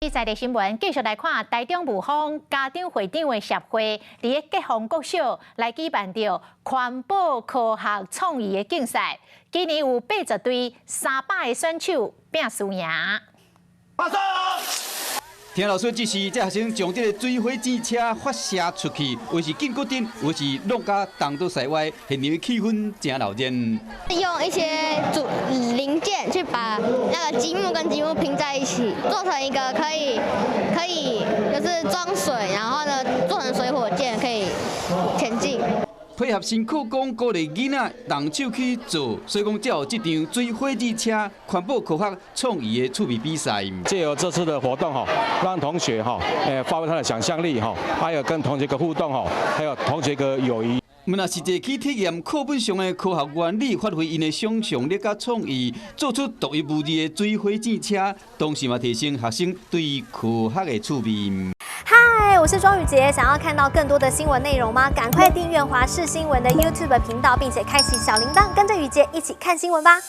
其在地新闻继续来看，台中雾峰家长会长的协会伫个吉丰国小来举办着环保科学创意的竞赛，今年有80队300个选手拼输赢。听老师指示，这学生将这个水火箭车发射出去，为是建国顶，为是弄甲挡到室外，现场的气氛真闹热。用一些零件去把那个积木跟积木拼在一起，做成一个可以就是装水，然后呢做成水火箭可以前进。配合辛苦工鼓励囡仔动手去做，所以讲才有这场水火箭车环保科学创意的趣味比赛。借由这次的活动让同学发挥他的想象力还有跟同学的互动还有同学的友谊。若是坐去体验课本上的科学原理，发挥因的想象力甲创意，做出独一无二的水火箭车，同时嘛提升学生对科学的趣味。嗨，我是庄宇杰，想要看到更多的新闻内容吗？赶快订阅华视新闻的 YouTube 频道，并且开启小铃铛，跟着宇杰一起看新闻吧。